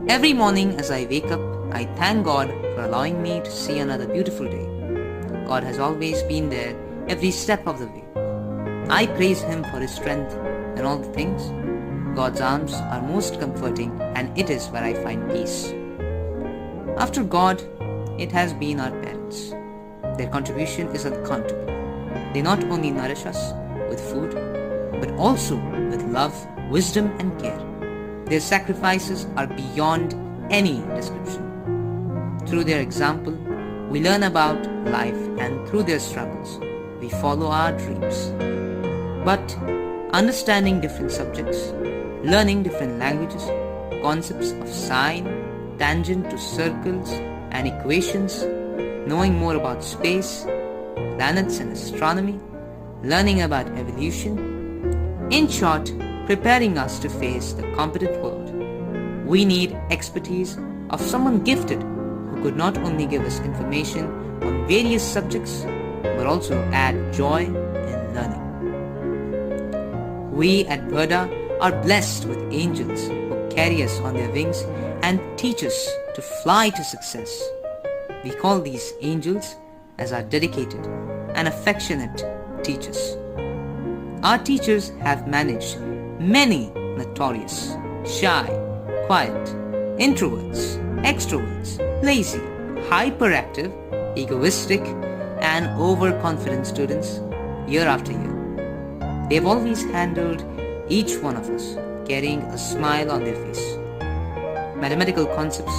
Every morning as I wake up, I thank God for allowing me to see another beautiful day. God has always been there every step of the way. I praise Him for His strength in all the things. God's arms are most comforting, and it is where I find peace. After God, it has been our parents. Their contribution is uncountable. They not only nourish us with food, but also with love, wisdom and care. Their sacrifices are beyond any description. Through their example, we learn about life, and through their struggles, we follow our dreams. But understanding different subjects, learning different languages, concepts of sine, tangent to circles and equations, knowing more about space, planets and astronomy, learning about evolution, in short, preparing us to face the competitive world. We need expertise of someone gifted who could not only give us information on various subjects, but also add joy in learning. We at Burda are blessed with angels who carry us on their wings and teach us to fly to success. We call these angels as our dedicated and affectionate teachers. Our teachers have managed many notorious, shy, quiet, introverts, extroverts, lazy, hyperactive, egoistic, and overconfident students year after year. They have always handled each one of us carrying a smile on their face. Mathematical concepts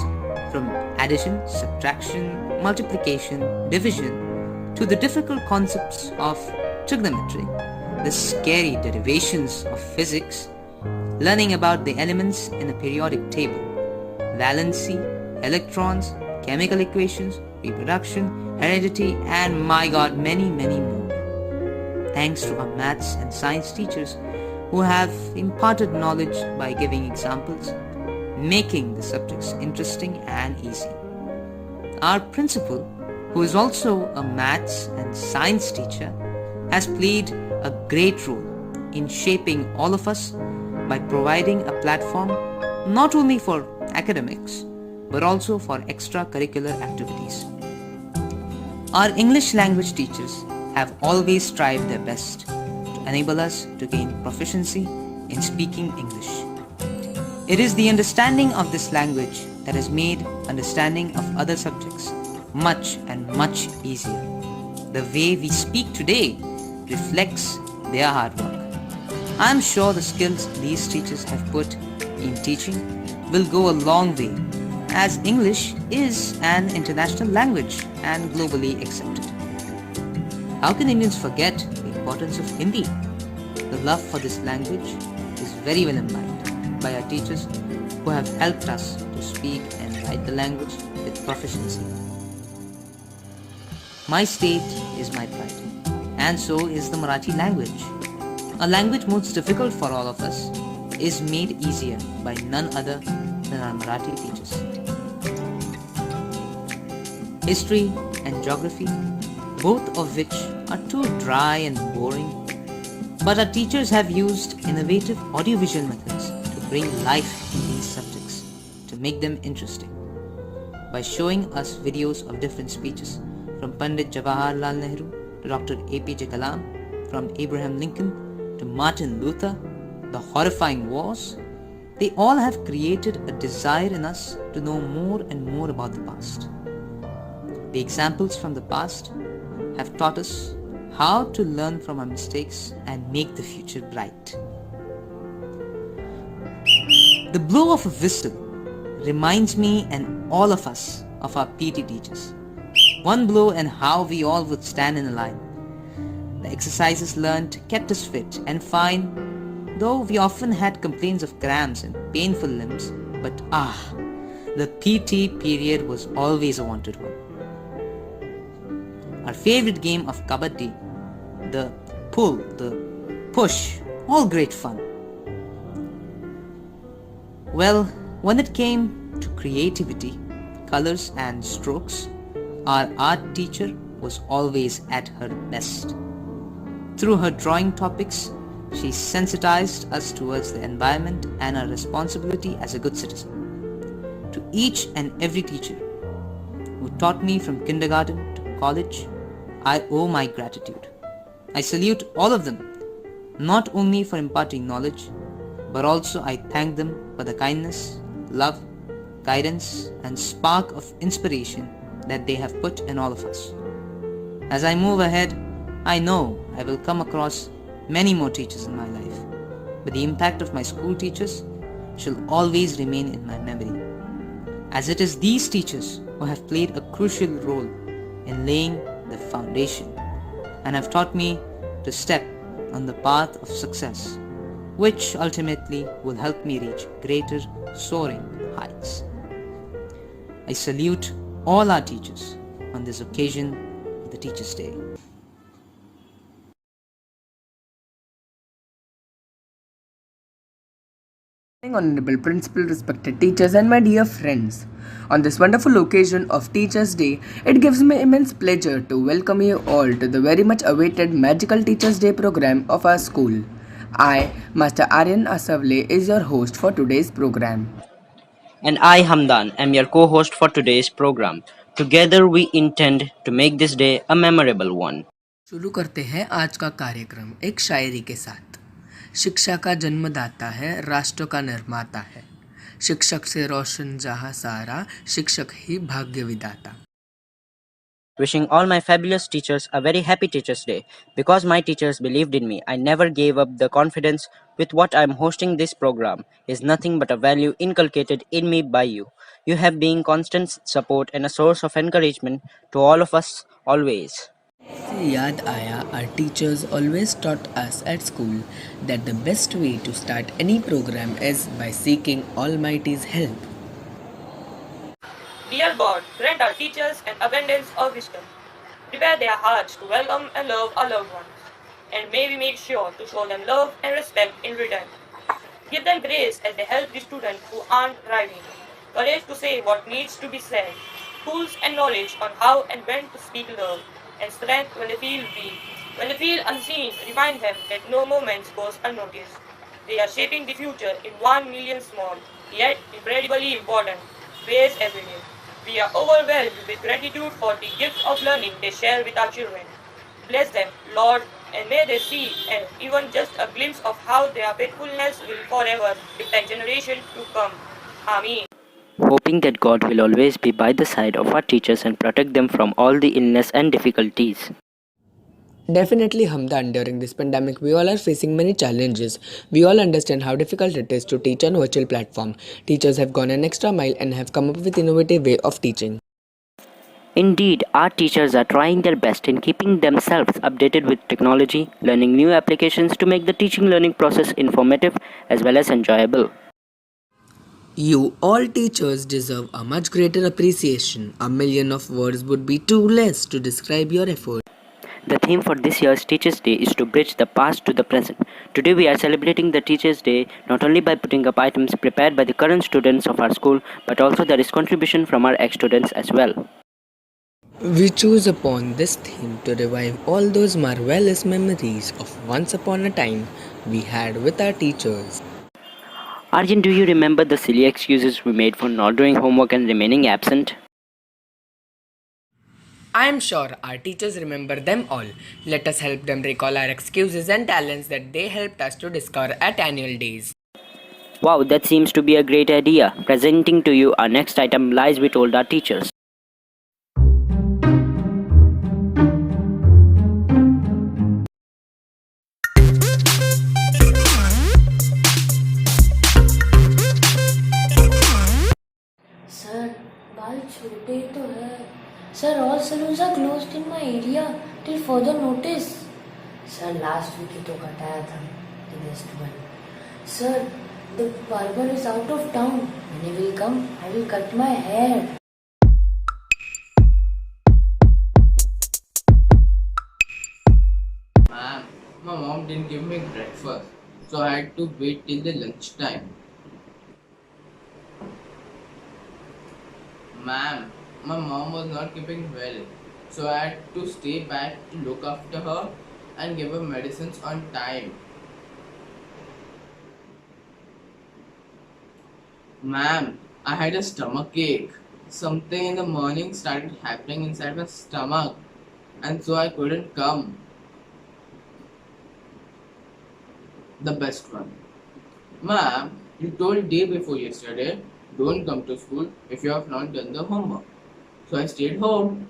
from addition, subtraction, multiplication, division, to the difficult concepts of trigonometry, the scary derivations of physics, learning about the elements in a periodic table, valency, electrons, chemical equations, reproduction, heredity, and my God, many, many more. Thanks to our maths and science teachers who have imparted knowledge by giving examples, making the subjects interesting and easy. Our principal, who is also a maths and science teacher, has played a great role in shaping all of us by providing a platform not only for academics but also for extracurricular activities. Our English language teachers have always strived their best to enable us to gain proficiency in speaking English. It is the understanding of this language that has made understanding of other subjects much and much easier. The way we speak today reflects their hard work. I am sure the skills these teachers have put in teaching will go a long way, as English is an international language and globally accepted. How can Indians forget the importance of Hindi? The love for this language is very well imbibed by our teachers who have helped us to speak and write the language with proficiency. My state is my pride, and so is the Marathi language. A language most difficult for all of us is made easier by none other than our Marathi teachers. History and geography, both of which are too dry and boring, but our teachers have used innovative audiovisual methods to bring life in these subjects, to make them interesting. By showing us videos of different speeches from Pandit Jawaharlal Nehru to Dr. APJ Kalam, from Abraham Lincoln to Martin Luther, the horrifying wars, they all have created a desire in us to know more and more about the past. The examples from the past have taught us how to learn from our mistakes and make the future bright. The blow of a whistle reminds me and all of us of our PT teachers. One blow and how we all would stand in a line. The exercises learned kept us fit and fine, though we often had complaints of cramps and painful limbs, but the PT period was always a wanted one. Our favorite game of Kabaddi, the pull, the push, all great fun. Well, when it came to creativity, colors and strokes, our art teacher was always at her best. Through her drawing topics, she sensitized us towards the environment and our responsibility as a good citizen. To each and every teacher who taught me from kindergarten to college, I owe my gratitude. I salute all of them, not only for imparting knowledge, but also I thank them for the kindness, love, guidance, and spark of inspiration that they have put in all of us. As I move ahead, I know I will come across many more teachers in my life, but the impact of my school teachers shall always remain in my memory, as it is these teachers who have played a crucial role in laying the foundation and have taught me to step on the path of success, which ultimately will help me reach greater soaring heights. I salute all our teachers on this occasion of the Teachers' Day. Honorable Principal, respected teachers, and my dear friends. On this wonderful occasion of Teachers' Day, it gives me immense pleasure to welcome you all to the very much awaited Magical Teachers' Day program of our school. I, Master Aryan Asavle, is your host for today's program. And I, Hamdan, am your co host for today's program. Together, we intend to make this day a memorable one. शुरू करते हैं आज का कार्यक्रम एक शायरी के साथ। शिक्षा का जन्मदाता है, राष्ट्र का निर्माता है। शिक्षक से रोशन जहां सारा, शिक्षक ही भाग्य विधाता। Wishing all my fabulous teachers a very happy Teachers' Day. Because my teachers believed in me, I never gave up the confidence with what I am hosting this program is nothing but a value inculcated in me by you. You have been constant support and a source of encouragement to all of us always. से याद आया, our teachers always taught us at school that the best way to start any program is by seeking Almighty's help. Dear God, grant our teachers an abundance of wisdom. Prepare their hearts to welcome and love our loved ones. And may we make sure to show them love and respect in return. Give them grace as they help the students who aren't thriving. Courage to say what needs to be said. Tools and knowledge on how and when to speak love. And strength when they feel weak. When they feel unseen, remind them that no moment goes unnoticed. They are shaping the future in 1 million small, yet incredibly important ways every day. We are overwhelmed with gratitude for the gift of learning they share with our children. Bless them, Lord, and may they see and even just a glimpse of how their faithfulness will forever impact generations to come. Amen. Hoping that God will always be by the side of our teachers and protect them from all the illness and difficulties. Definitely, Hamdan, during this pandemic, we all are facing many challenges. We all understand how difficult it is to teach on virtual platform. Teachers have gone an extra mile and have come up with innovative way of teaching. Indeed, our teachers are trying their best in keeping themselves updated with technology, learning new applications to make the teaching learning process informative as well as enjoyable. You all teachers deserve a much greater appreciation. A million of words would be too less to describe your effort. The theme for this year's Teachers' Day is to bridge the past to the present. Today we are celebrating the Teachers' Day not only by putting up items prepared by the current students of our school, but also there is contribution from our ex-students as well. We choose upon this theme to revive all those marvelous memories of once upon a time we had with our teachers. Arjun, do you remember the silly excuses we made for not doing homework and remaining absent? I am sure our teachers remember them all. Let us help them recall our excuses and talents that they helped us to discover at annual days. Wow, that seems to be a great idea. Presenting to you our next item, lies we told our teachers. Sir बाल छोटे तो है sir all salons are closed in my area till further notice sir last week ही तो कटाया था the best one sir the barber is out of town when he will come I will cut my hair Ma'am, my mom didn't give me breakfast, so I had to wait till the lunchtime. Ma'am, my mom was not keeping well, so I had to stay back to look after her and give her medicines on time. Ma'am, I had a stomach ache. Something in the morning started happening inside my stomach, and so I couldn't come. The best one. Ma'am, you told day before yesterday, don't come to school if you have not done the homework. So I stayed home.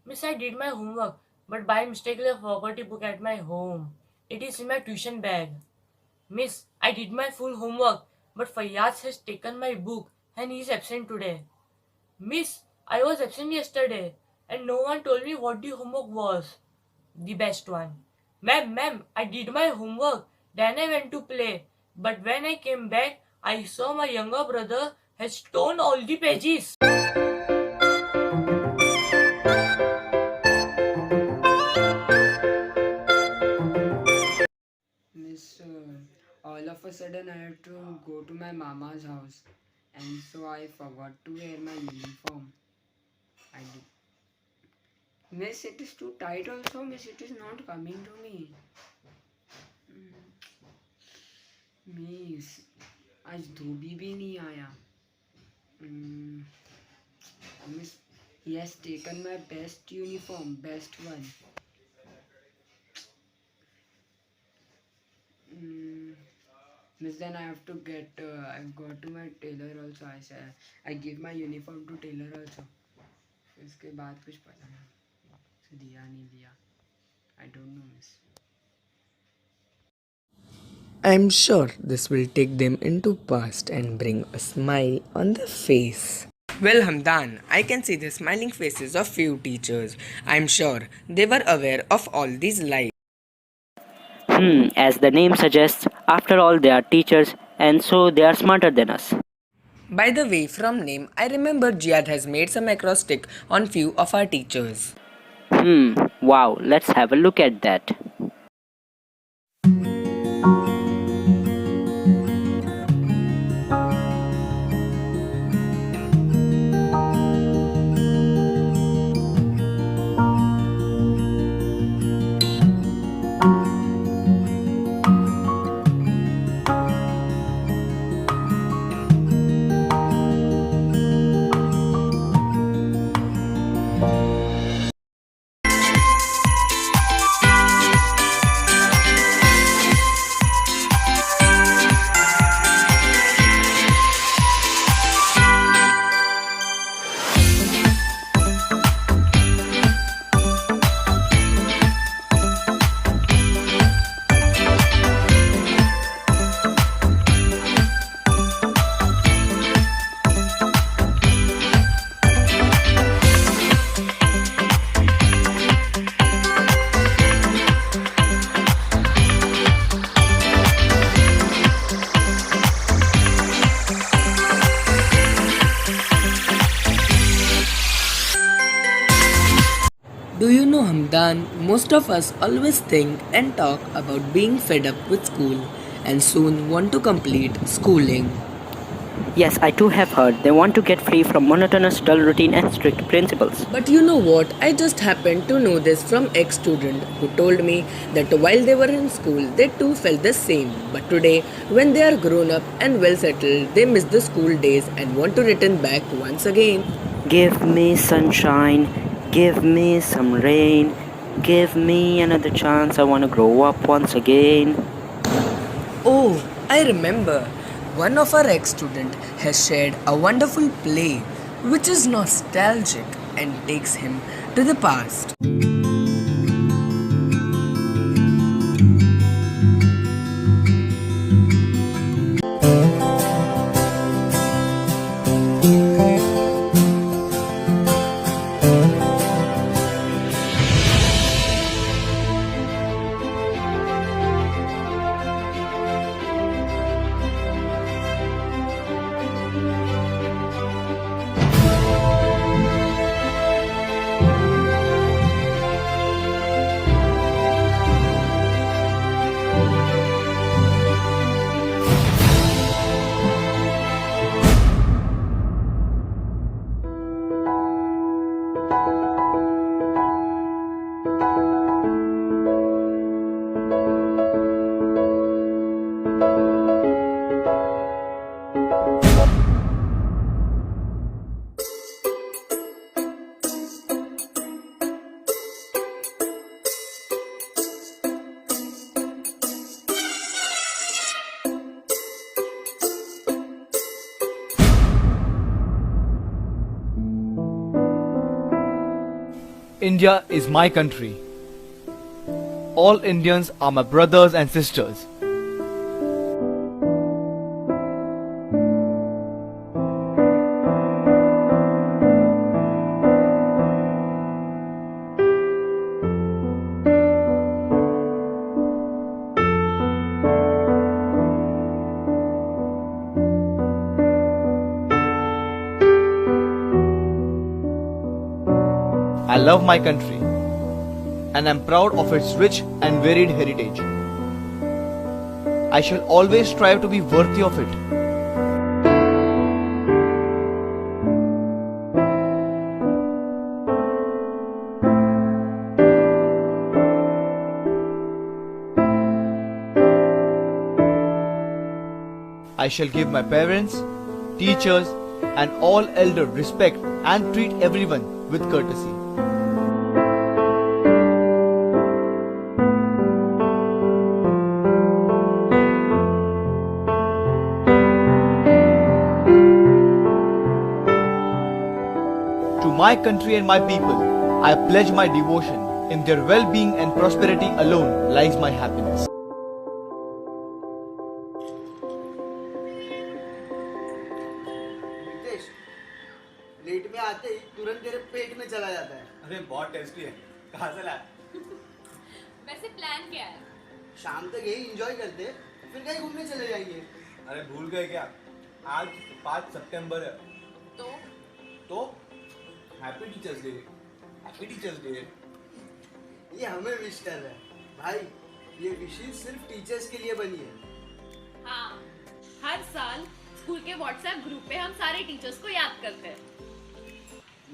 Miss, I did my homework, but by mistake I forgot a book at my home. It is in my tuition bag. Miss, I did my full homework, but Fayyaz has taken my book and he is absent today. Miss, I was absent yesterday and no one told me what the homework was. The best one. Ma'am, I did my homework. Then I went to play. But when I came back, I saw my younger brother has torn all the pages. Miss, all of a sudden I had to go to my mama's house, and so I forgot to wear my uniform. I did. Miss, it is too tight also, miss, it is not coming to me. Miss आज धोबी भी नहीं आया. Miss he has taken my best uniform, best one. Miss, then I have to get I've got to my tailor also. I said I give my uniform to tailor also. इसके बाद कुछ पता नहीं दिया नहीं दिया. I don't know, miss. I'm sure this will take them into past and bring a smile on their face. Well, Hamdan, I can see the smiling faces of few teachers. I'm sure they were aware of all these lies. As the name suggests, after all, they are teachers and so they are smarter than us. By the way, from name, I remember Jihad has made some acrostic on few of our teachers. Wow, let's have a look at that. Do you know, Hamdan, most of us always think and talk about being fed up with school and soon want to complete schooling. Yes, I too have heard they want to get free from monotonous, dull routine and strict principles. But you know what? I just happened to know this from ex-student who told me that while they were in school, they too felt the same. But today, when they are grown up and well settled, they miss the school days and want to return back once again. Give me sunshine, give me some rain, give me another chance, I want to grow up once again. Oh, I remember. One of our ex-student has shared a wonderful play which is nostalgic and takes him to the past. India is my country. All Indians are my brothers and sisters. I love my country and am proud of its rich and varied heritage. I shall always strive to be worthy of it. I shall give my parents, teachers, and all elder respect and treat everyone with courtesy. To my country and my people, I pledge my devotion. In their well-being and prosperity alone lies my happiness. Nitesh, late में आते ही तुरंत तेरे पेट में चला जाता है। अरे बहुत टेस्टी है। कहाँ से लाया? वैसे प्लान क्या है? शाम तक यही एंजॉय करते, फिर कहीं घूमने चले जाएंगे। अरे भूल गए क्या? आज 5 सितंबर है। तो happy teachers day. Happy teachers day. ये हमें विश कर रहा है भाई, ये विशेष सिर्फ टीचर्स के लिए बनी है। हाँ, हर साल स्कूल के व्हाट्सएप ग्रुप पे हम सारे टीचर्स को याद करते हैं।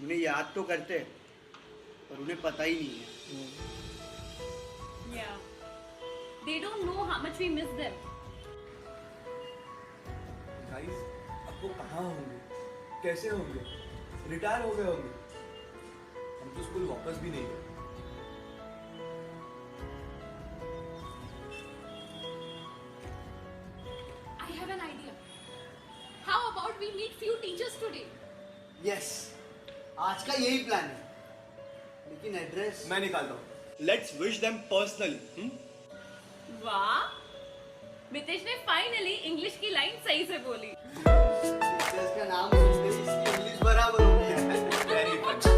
उन्हें याद तो करते हैं, पर उन्हें पता ही नहीं है। Yeah. They don't know how much we miss them. Guys, अब वो कहाँ होंगे? कैसे होंगे? रिटायर हो गए होंगे। हम तो स्कूल वापस भी नहीं गए। I have an idea. How about we meet few teachers today? Yes, आज का यही प्लान है। लेकिन एड्रेस मैं निकालता हूँ। Let's wish them personally. वाह, मितेश ने फाइनली इंग्लिश की लाइन सही से बोली। टीचर्स का नाम सुनते ही इसकी इंग्लिश बराबर हो गई है। Very funny.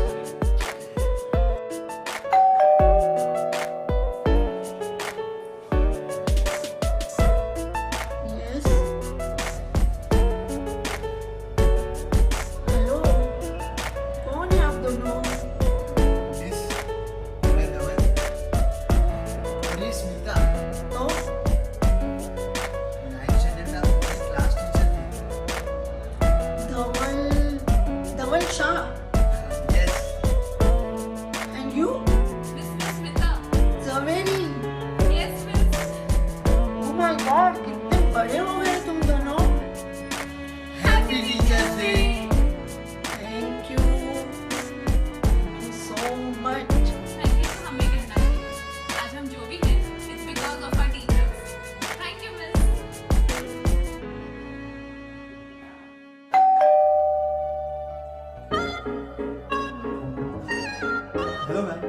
Yes. हेलो, कौन है आप दोनों? मिस, मैं धवल और ये स्मिता, तो 9th स्टैंडर्ड में हमारी क्लास टीचर थी। Dhaval Shah. Yes, And you? Miss Smita. Zaveri. Yes, miss. Oh my God, कितने बड़े हो गए तुम दोनों। Happy teachers day. Thank you. Thank you so much. Thank you तो हमें कहना चाहिए। आज हम जो भी हैं, it's because of our teachers. Thank you, miss. Hello ma'am.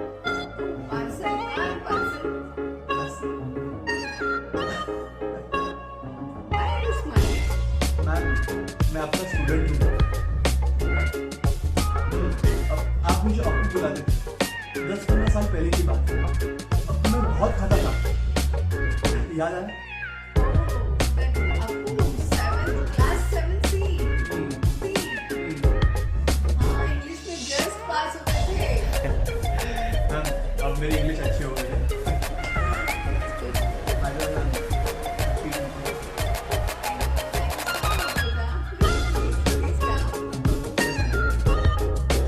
Ma'am, मैं आपका स्टूडेंट हूँ। अब आप मुझे अपनी बुला देते। 10-15 साल पहले की बात है। अब मैं बहुत खाता था। याद आया? मैम, अब मेरी इंग्लिश अच्छी हो गई है।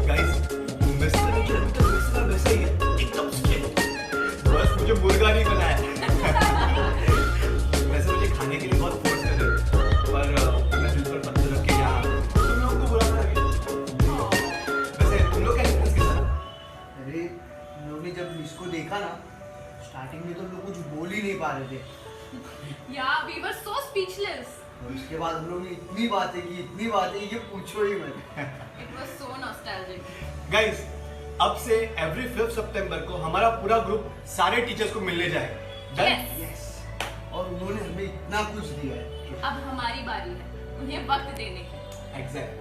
गाइस, मिस्टर ने अभी तक मिस्टर वैसे ही है, एकदम स्ट्रिक्ट। बस मुझे मुर्गा नहीं बनाया। वैसे मुझे खाने के लिए बहुत फोर्स कर रहे थे, पर मैं दिल पर पत्थर रख के यहाँ तुम लोगों को बुरा लगा गया। वैसे तुम लोग क्या करते इसके साथ? अरे, हम लोगों ने जब इसको देखा ना, स्टार्टिंग में तो हम लोग कुछ बोल ही नहीं पा रहे थे। Yeah, we were so speechless. और उसके बाद हम लोग ने इतनी बातें की, ये पूछो ही मत। It was so nostalgic. Guys, अब से एवरी 5 सितंबर को हमारा पूरा ग्रुप सारे टीचर्स को मिलने जाएगा। Yes. और उन्होंने हमें इतना कुछ दिया है। अब हमारी बारी है उन्हें वक्त देने की। Exact.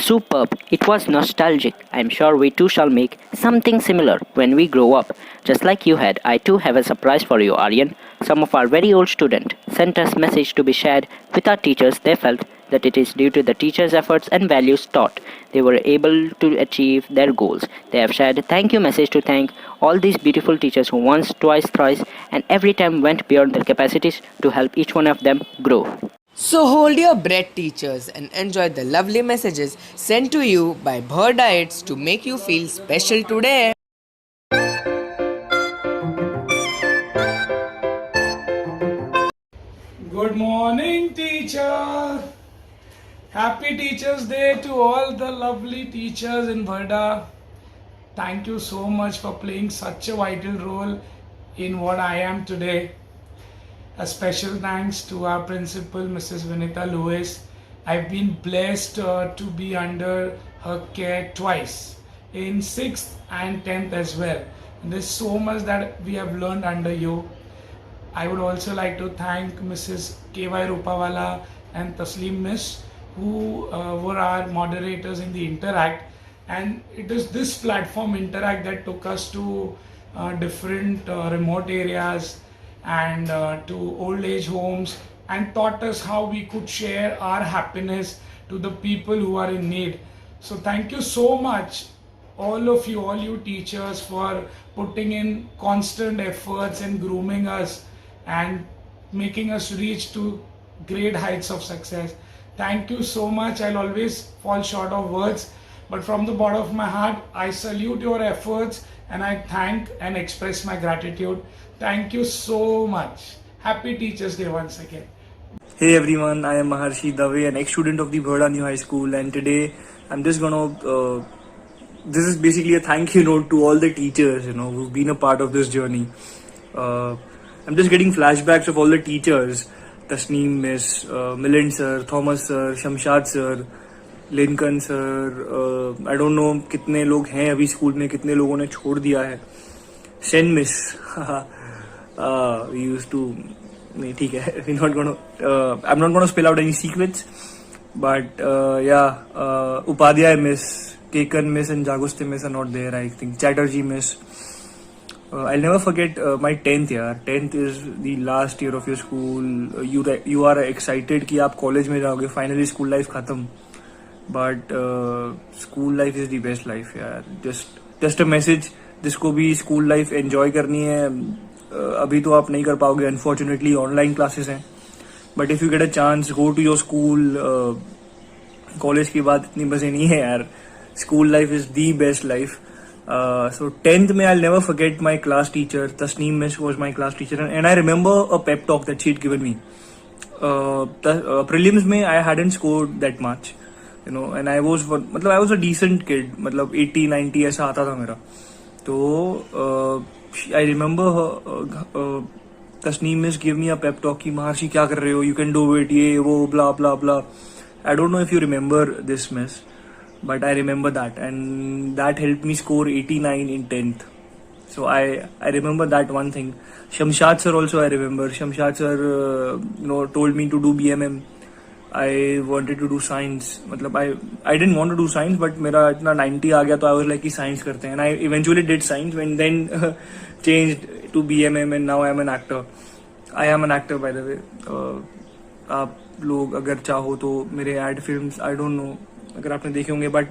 Superb. It was nostalgic. I'm sure we too shall make something similar when we grow up. Just like you had, I too have a surprise for you, Aryan. Some of our very old students sent us message to be shared with our teachers. They felt that it is due to the teachers' efforts and values taught they were able to achieve their goals. They have shared thank you message to thank all these beautiful teachers who once, twice, thrice, and every time went beyond their capacities to help each one of them grow. So hold your breath, teachers, and enjoy the lovely messages sent to you by Bhar Diets to make you feel special today. Good morning, teacher. Happy Teachers' Day to all the lovely teachers in Bharda. Thank you so much for playing such a vital role in what I am today. A special thanks to our principal, Mrs. Vinita Lewis. I've been blessed to be under her care twice, in 6th and 10th as well. And there's so much that we have learned under you. I would also like to thank Mrs. K.Y. Rupawala and Taslim Miss, who were our moderators in the Interact. And it is this platform, Interact, that took us to different remote areas and to old age homes and taught us how we could share our happiness to the people who are in need. So thank you so much, all of you, all you teachers, for putting in constant efforts and grooming us and making us reach to great heights of success. Thank you so much. I'll always fall short of words, but from the bottom of my heart, I salute your efforts and I thank and express my gratitude. Thank you so much. Happy Teachers' Day once again. Hey everyone, I am Maharshi Dave, an ex-student of the Bharda New High School, and today I'm just gonna, this is basically a thank you note to all the teachers, who've been a part of this journey. I'm just getting flashbacks of all the teachers, Tasneem Miss, Milind Sir, Thomas Sir, Shamshad Sir, Lincoln Sir, I don't know कितने लोग हैं अभी school में, कितने लोगों ने छोड़ दिया है. Shen Miss, we used to, नहीं ठीक है, I'm not gonna spell out any secrets, but yeah, Upadhyay Miss, Kekan Miss and Jagoste Miss are not there, I think. Chatterjee Miss. I'll never forget my 10th year. 10th is the last year of your school. You are excited कि आप college में जाओगे. Finally school life खत्म. But school life is the best life यार. Just a message. जिसको भी school life enjoy करनी है, अभी तो आप नहीं कर पाओगे. Unfortunately online classes हैं. But if you get a chance, go to your school. College की बात इतनी मजे नहीं है यार. School life is the best life. So 10th mein I'll never forget my class teacher. Tasneem Miss was my class teacher, and I remember a pep talk that she'd given me. Prelims mein I hadn't scored that much, and I was a decent kid, 80 90 ऐसा आता था मेरा. तो I remember her, Tasneem Miss gave me a pep talk कि Maharshi क्या कर रहे हो, you can do it, ये वो blah blah blah. I don't know if you remember this, Miss, but I remember that, and that helped me score 89 in 10th. So I remember that one thing. Shamshad sir also I remember. Shamshad sir told me to do BMM. I wanted to do science. I didn't want to do science, but मेरा इतना 90 आ गया तो I was like कि science करते हैं. And I eventually did science and then changed to BMM, and now I am an actor. I am an actor, by the way. आप लोग अगर चाहो तो मेरे ad films, I don't know अगर आपने देखे होंगे, बट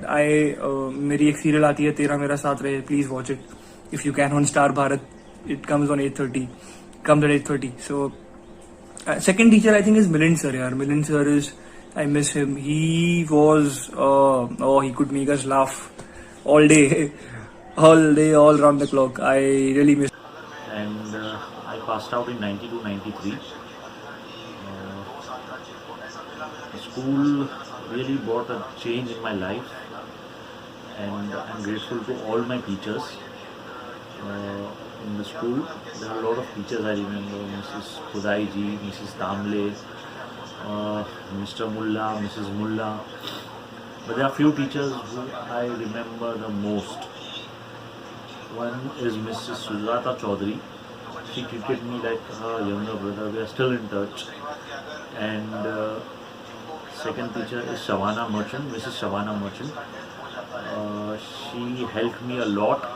मेरी एक सीरियल आती है तेरा मेरा साथ रहे, please watch it if you can on star Bharat. It comes on 8:30, comes at 8:30. So second teacher I think is Milind sir. यार Milind sir is, I miss him. He was he could make us laugh all day all round the clock. I really miss. And I passed out in 92 93. School really brought a change in my life, and I'm grateful to all my teachers. In the school, there are a lot of teachers I remember: Mrs. Khudaiji, Mrs. Tamle, Mr. Mullah, Mrs. Mullah. But there are few teachers who I remember the most. One is Mrs. Sujata Chaudhary. She treated me like her younger brother. We are still in touch. And second teacher is Shavana Merchant, Mrs. Shavana Merchant. She helped me a lot.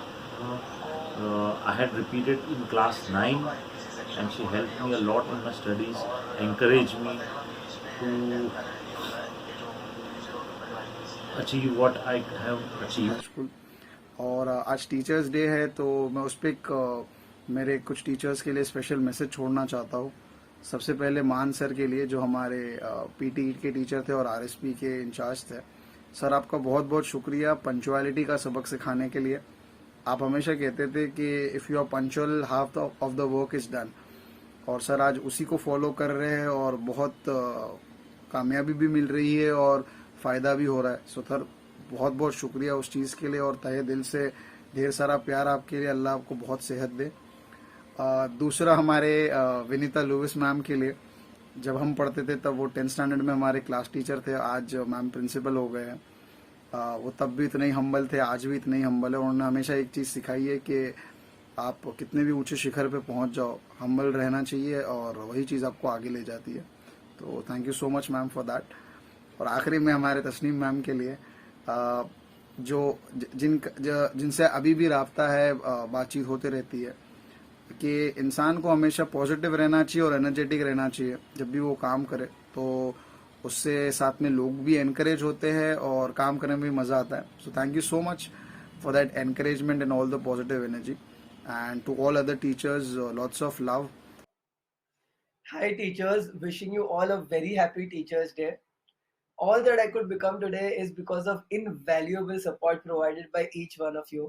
I had repeated in class 9, and she helped me a lot in my studies, encouraged me to achieve what I have achieved. और आज teachers day है तो मैं उस पर मेरे कुछ teachers के लिए स्पेशल मैसेज छोड़ना चाहता हूँ। सबसे पहले मान सर के लिए, जो हमारे पीटी के टीचर थे और आरएसपी के इंचार्ज थे। सर, आपका बहुत बहुत शुक्रिया पंचुअलिटी का सबक सिखाने के लिए। आप हमेशा कहते थे कि if you are punctual half of the work is done, और सर आज उसी को फॉलो कर रहे हैं और बहुत कामयाबी भी मिल रही है और फ़ायदा भी हो रहा है। सो सर, बहुत बहुत शुक्रिया उस चीज़ के लिए, और तहे दिल से ढेर सारा प्यार आपके लिए। अल्लाह आपको बहुत सेहत दे। दूसरा हमारे विनीता लुइस मैम के लिए, जब हम पढ़ते थे तब वो 10th स्टैंडर्ड में हमारे क्लास टीचर थे। आज मैम प्रिंसिपल हो गए हैं। वो तब भी इतने ही हम्बल थे, आज भी इतने ही हम्बल है। उन्होंने हमेशा एक चीज़ सिखाई है कि आप कितने भी ऊंचे शिखर पे पहुंच जाओ, हम्बल रहना चाहिए, और वही चीज़ आपको आगे ले जाती है। तो thank you so much ma'am for that. और आखिरी में हमारे तस्नीम मैम के लिए, जिनसे अभी भी राब्ता है, बातचीत होते रहती है, कि इंसान को हमेशा पॉजिटिव रहना चाहिए और एनर्जेटिक रहना चाहिए जब भी वो काम करे। तो उससे साथ में लोग भी एनकरेज होते हैं और काम करने में भी मज़ा आता है। So thank you so much for that encouragement and all the positive energy, and to all other teachers, lots of love. Hi teachers, wishing you all a very happy Teachers Day. All that I could become today is because of invaluable support provided by each one of you.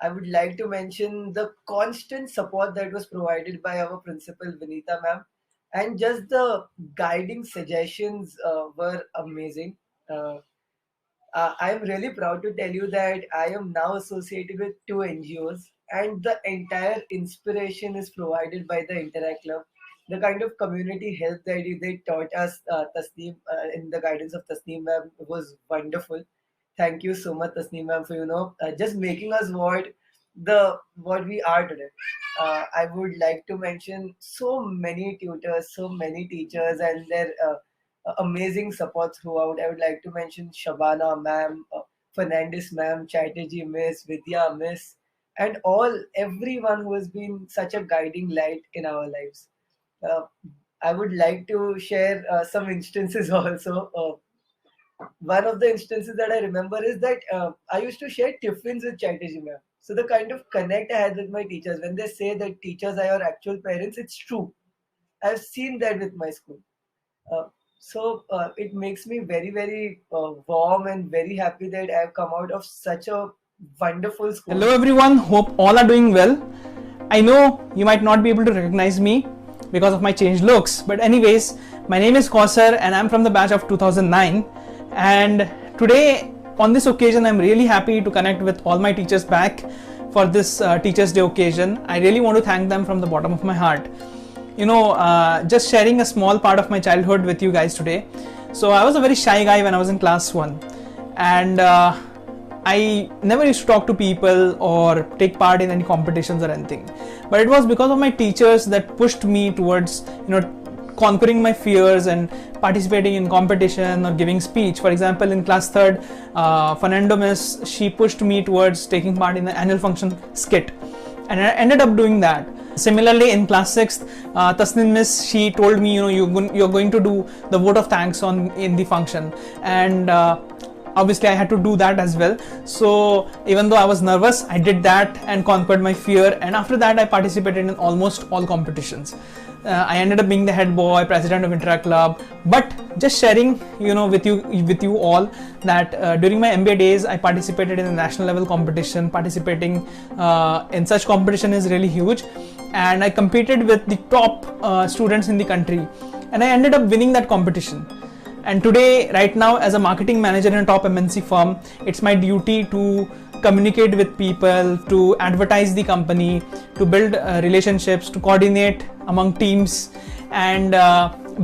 I would like to mention the constant support that was provided by our principal Vinita ma'am, and just the guiding suggestions were amazing. I am really proud to tell you that I am now associated with 2 NGOs, and the entire inspiration is provided by the Interact Club. The kind of community help that they taught us, Tasneem, in the guidance of Tasneem ma'am, was wonderful. Thank you so much, Tasneem ma'am, for just making us what we are today. I would like to mention so many tutors, so many teachers, and their amazing support throughout. I would like to mention Shabana ma'am, Fernandez ma'am, Chatterjee miss, Vidya miss, and everyone who has been such a guiding light in our lives. I would like to share some instances also. One of the instances that I remember is that I used to share tiffins with Chatterjee ma'am. So the kind of connect I had with my teachers, when they say that teachers are your actual parents, it's true. I've seen that with my school. So it makes me very, very warm and very happy that I've come out of such a wonderful school. Hello everyone, hope all are doing well. I know you might not be able to recognize me because of my changed looks, but anyways, my name is Kausar and I'm from the batch of 2009, and today on this occasion I'm really happy to connect with all my teachers back for this Teachers Day occasion. I really want to thank them from the bottom of my heart. Just sharing a small part of my childhood with you guys today. So I was a very shy guy when I was in class 1, and I never used to talk to people or take part in any competitions or anything. But it was because of my teachers that pushed me towards, conquering my fears and participating in competition or giving speech. For example, in class 3rd, Fernando Miss, she pushed me towards taking part in the annual function skit, and I ended up doing that. Similarly, in class 6th, Tasneem Miss, she told me, you're going to do the vote of thanks in the function, and obviously I had to do that as well. So even though I was nervous, I did that and conquered my fear, and after that I participated in almost all competitions. I ended up being the head boy, president of Interact Club. But just sharing, with you all that during my MBA days, I participated in a national level competition. Participating in such competition is really huge, and I competed with the top students in the country, and I ended up winning that competition. And today, right now, as a marketing manager in a top MNC firm, it's my duty to communicate with people, to advertise the company, to build relationships, to coordinate among teams, and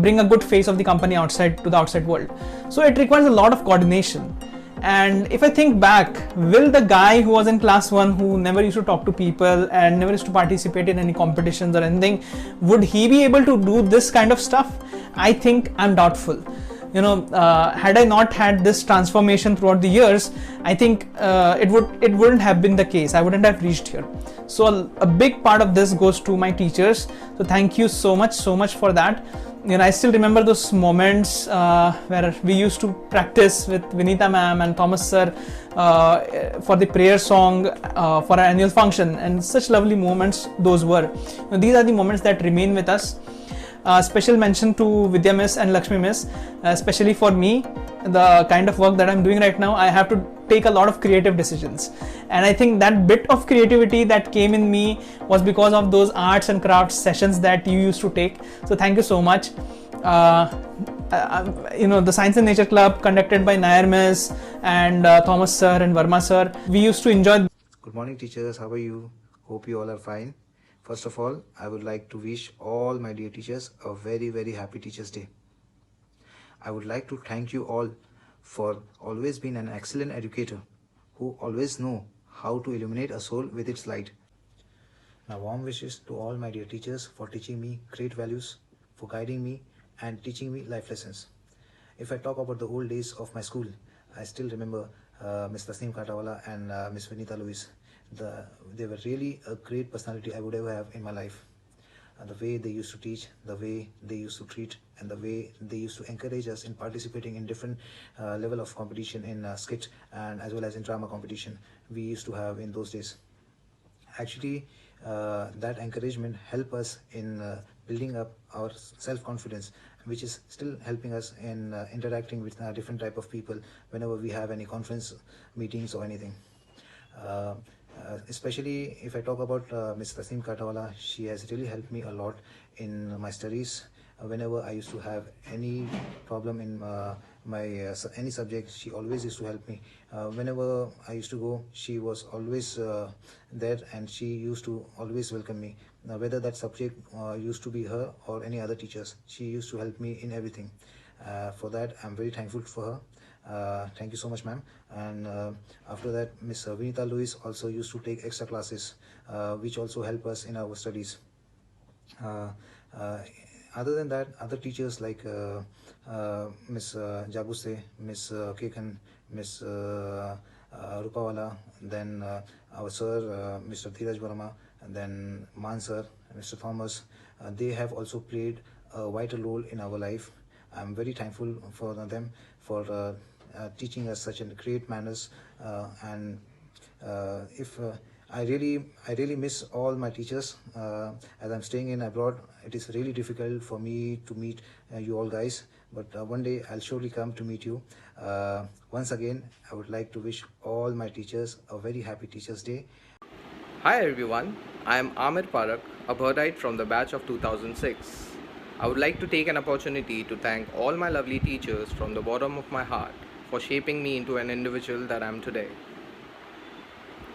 bring a good face of the company outside to the outside world. So it requires a lot of coordination. And if I think back, will the guy who was in class 1 who never used to talk to people and never used to participate in any competitions or anything, would he be able to do this kind of stuff? I think I'm doubtful. Had I not had this transformation throughout the years, I think it wouldn't have been the case. I wouldn't have reached here. So a big part of this goes to my teachers. So thank you so much for that. I still remember those moments where we used to practice with Vinita ma'am and Thomas sir for the prayer song for our annual function, and such lovely moments those were. These are the moments that remain with us. Special mention to Vidya Miss and Lakshmi Miss, especially for me, the kind of work that I'm doing right now. I have to take a lot of creative decisions, and I think that bit of creativity that came in me was because of those arts and crafts sessions that you used to take. So thank you so much. The Science and Nature Club conducted by Nair Miss and Thomas sir and Verma sir, we used to enjoy. Good morning teachers, how are you? Hope you all are fine. First of all, I would like to wish all my dear teachers a very happy Teachers Day. I would like to thank you all for always being an excellent educator who always know how to illuminate a soul with its light. My warm wishes to all my dear teachers for teaching me great values, for guiding me and teaching me life lessons. If I talk about the old days of my school, I still remember Ms. Tasneem Katawala and Ms. Vinita Lewis. They were really a great personality I would ever have in my life. The way they used to teach, the way they used to treat, and the way they used to encourage us in participating in different level of competition in skit and as well as in drama competition we used to have in those days. Actually, that encouragement helped us in building up our self-confidence, which is still helping us in interacting with different type of people whenever we have any conference meetings or anything. Especially if I talk about Ms. Tasneem Katawala, she has really helped me a lot in my studies. Whenever I used to have any problem in any subject, she always used to help me. Whenever I used to go, she was always there, and she used to always welcome me. Whether that subject used to be her or any other teachers, she used to help me in everything. For that, I'm very thankful for her. Thank you so much, ma'am. And after that, Miss Vinita Lewis also used to take extra classes, which also help us in our studies. Other than that, other teachers like Miss Jaguse, Miss Kekan, Miss Rupawala, then our sir, Mr. Dheeraj Verma, and then Man sir, Mr. Thomas, they have also played a vital role in our life. I'm very thankful for them for teaching us such a great manners, and if I really miss all my teachers. As I'm staying in abroad, it is really difficult for me to meet you all guys, but one day I'll surely come to meet you. Once again, I would like to wish all my teachers a very happy Teachers Day. Hi everyone, I am Amir Parak, a birdite from the batch of 2006. I would like to take an opportunity to thank all my lovely teachers from the bottom of my heart for shaping me into an individual that I am today.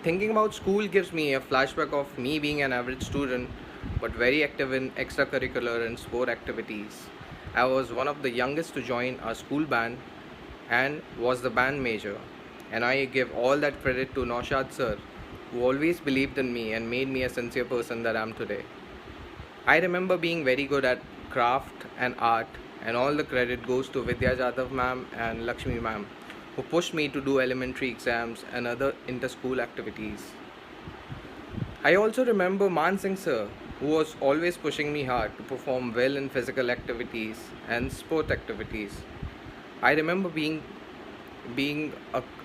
Thinking about school gives me a flashback of me being an average student but very active in extracurricular and sport activities. I was one of the youngest to join our school band and was the band major, and I give all that credit to Naushad sir, who always believed in me and made me a sincere person that I am today. I remember being very good at craft and art, and all the credit goes to Vidya Jadhav ma'am and Lakshmi ma'am, who pushed me to do elementary exams and other inter-school activities. I also remember Man Singh sir, who was always pushing me hard to perform well in physical activities and sport activities. I remember being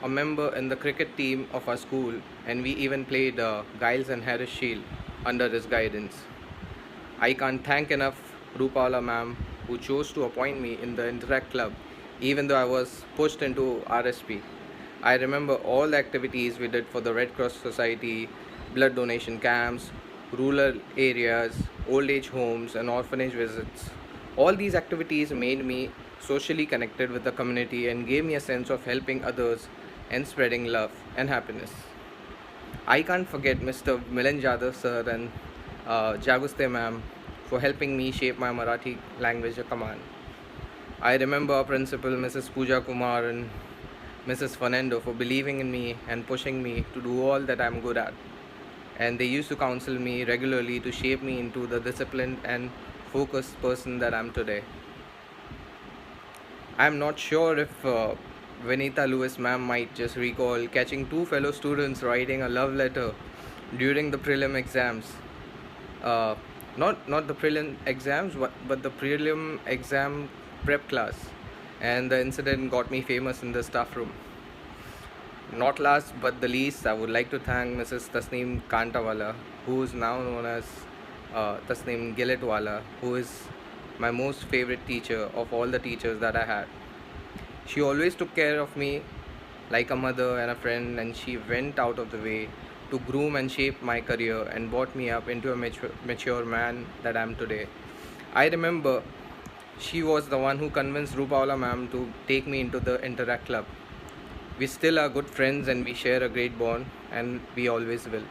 a member in the cricket team of our school, and we even played Giles and Harris Shield under his guidance. I can't thank enough Rupala ma'am, who chose to appoint me in the Interact Club even though I was pushed into RSP. I remember all the activities we did for the Red Cross Society, blood donation camps, rural areas, old age homes and orphanage visits. All these activities made me socially connected with the community, and gave me a sense of helping others and spreading love and happiness. I can't forget Mr. Milan Jadhav sir and Jaguste ma'am for helping me shape my Marathi language command. I remember our principal Mrs. Pooja Kumar and Mrs. Fernando for believing in me and pushing me to do all that I'm good at. And they used to counsel me regularly to shape me into the disciplined and focused person that I'm today. I'm not sure if Vanita Lewis ma'am might just recall catching two fellow students writing a love letter during the prelim exams. Uh, not the prelim exams, but the prelim exam prep class. And the incident got me famous in the staff room. Not last but the least, I would like to thank Mrs. Tasneem Kantawala, who is now known as Tasneem Giletwala, who is my most favorite teacher of all the teachers that I had. She always took care of me like a mother and a friend, and she went out of the way to groom and shape my career and brought me up into a mature man that I am today. I remember she was the one who convinced Rupaula ma'am to take me into the Interact Club. We still are good friends and we share a great bond, and we always will.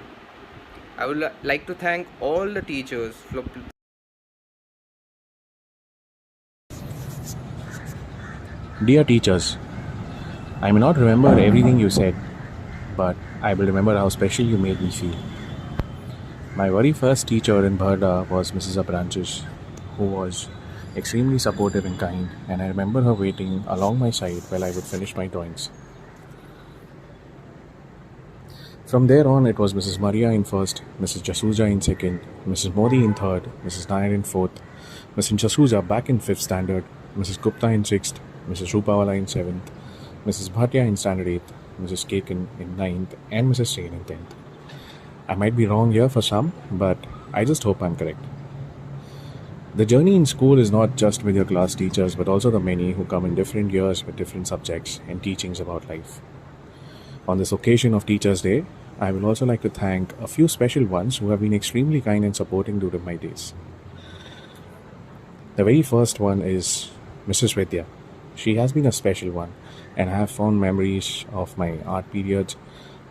I would like to thank all the teachers for Dear teachers, I may not remember everything you said, but I will remember how special you made me feel. My very first teacher in Bharda was Mrs. Abranches, who was extremely supportive and kind, and I remember her waiting along my side while I would finish my drawings. From there on, it was Mrs. Maria in first, Mrs. Jasuja in second, Mrs. Modi in third, Mrs. Nair in fourth, Mrs. Jasuja back in fifth standard, Mrs. Gupta in sixth, Mrs. Rupawala in seventh, Mrs. Bhatia in standard eighth, Mrs. Kekin in ninth, and Mrs. Singh in tenth. I might be wrong here for some, but I just hope I'm correct. The journey in school is not just with your class teachers, but also the many who come in different years with different subjects and teachings about life. On this occasion of Teachers' Day, I will also like to thank a few special ones who have been extremely kind and supporting during my days. The very first one is Mrs. Vidya. She has been a special one, and I have fond memories of my art periods,